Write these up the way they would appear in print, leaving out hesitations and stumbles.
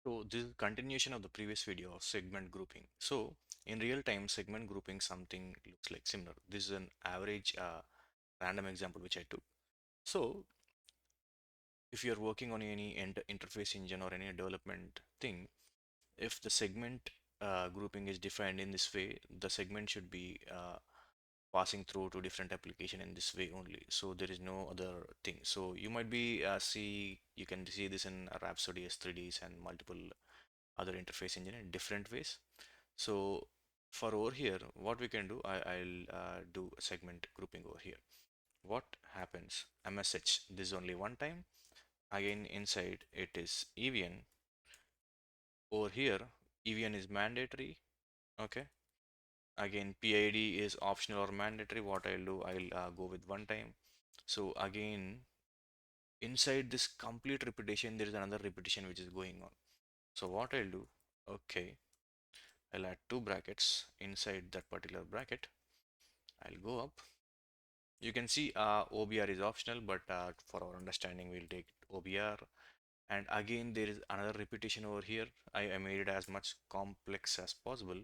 So this is continuation of the previous video of segment grouping. So in real time, segment grouping something looks like similar. This is an average random example which I took. So if you're working on any interface engine or any development thing, if the segment grouping is defined in this way, the segment should be passing through to different application in this way only. So there is no other thing. So you might be you can see this in Rhapsody S3Ds and multiple other interface engine in different ways. So for over here, what we can do, I'll do a segment grouping over here. What happens? MSH, this is only one time. Again, inside it is EVN. Over here, EVN is mandatory. Okay. Again, PID is optional or mandatory. What I'll do, I'll go with one time. So again, inside this complete repetition, there is another repetition which is going on. So what I'll do, okay, I'll add two brackets inside that particular bracket. I'll go up. You can see OBR is optional, but for our understanding, we'll take OBR. And again, there is another repetition over here. I made it as much complex as possible.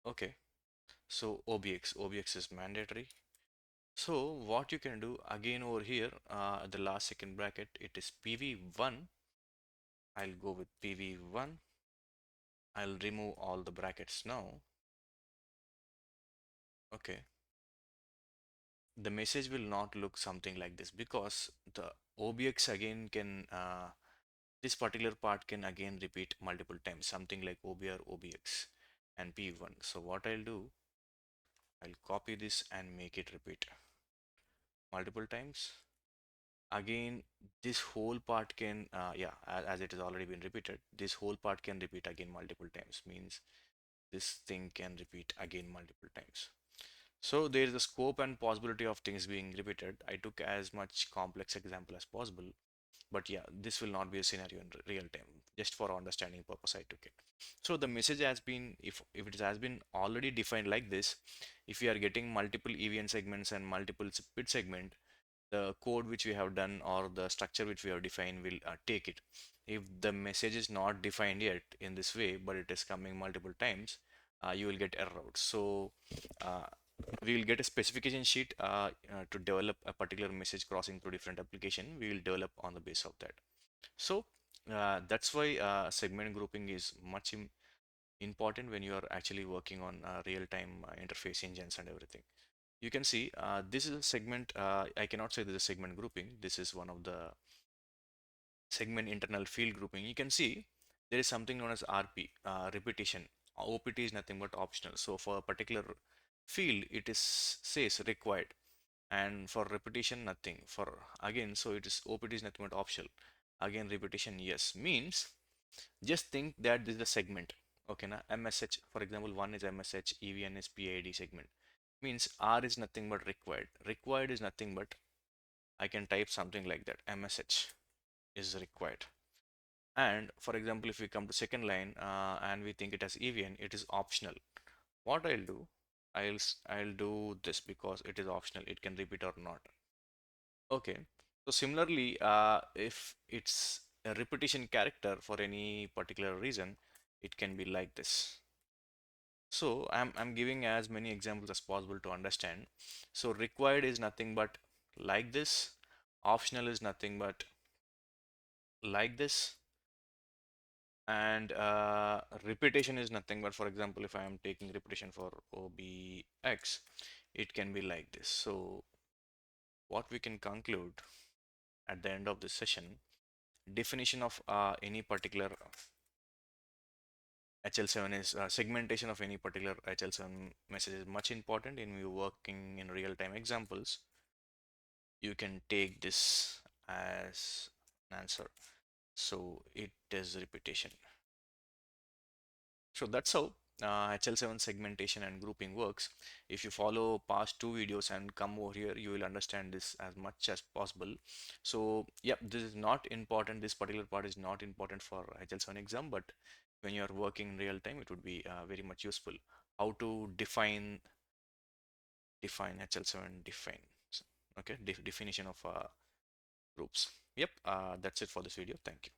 Okay, so OBX is mandatory. So what you can do again over here, the last second bracket, it is PV1. I'll go with PV1. I'll remove all the brackets now. Okay, the message will not look something like this because the OBX again can this particular part can again repeat multiple times, something like OBR, OBX and P1. So what I'll do, I'll copy this and make it repeat multiple times. Again, this whole part can, yeah, as it has already been repeated, this whole part can repeat again multiple times, means this thing can repeat again multiple times. So there is a scope and possibility of things being repeated. I took as much complex example as possible. But yeah, this will not be a scenario in real time. Just for understanding purpose, I took it. So the message has been, if it has been already defined like this, if you are getting multiple EVN segments and multiple bit segment, the code which we have done or the structure which we have defined will take it. If the message is not defined yet in this way, but it is coming multiple times, you will get error out. So uh, we will get a specification sheet to develop a particular message crossing through different application. We will develop on the base of that. So that's why segment grouping is much important when you are actually working on real-time interface engines and everything. You can see this is a segment. I cannot say this is a segment grouping. This is one of the segment internal field grouping. You can see there is something known as RP, repetition. OPT is nothing but optional. So for a particular field, it is says required, and for repetition, nothing. For again, so it is OPT is nothing but optional. Again, repetition, yes, means just think that this is a segment. Okay, now MSH, for example, one is MSH, EVN is PID segment. Means R is nothing but required. Required is nothing but I can type something like that. MSH is required. And for example, if we come to second line and we think it as EVN, it is optional. What I'll do, I'll do this because it is optional. It can repeat or not. Okay. So similarly, if it's a repetition character for any particular reason, it can be like this. So I'm giving as many examples as possible to understand. So required is nothing but like this. Optional is nothing but like this. And repetition is nothing but, for example, if I am taking repetition for OBX, it can be like this. So what we can conclude at the end of this session, definition of any particular HL7 is segmentation of any particular HL7 message is much important in you working in real-time examples. You can take this as an answer. So it is repetition. So that's how HL7 segmentation and grouping works. If you follow past two videos and come over here, you will understand this as much as possible. So yeah, this is not important. This particular part is not important for HL7 exam, but when you are working in real time, it would be very much useful. How to define HL7 define. Okay, definition of groups. Yep, that's it for this video. Thank you.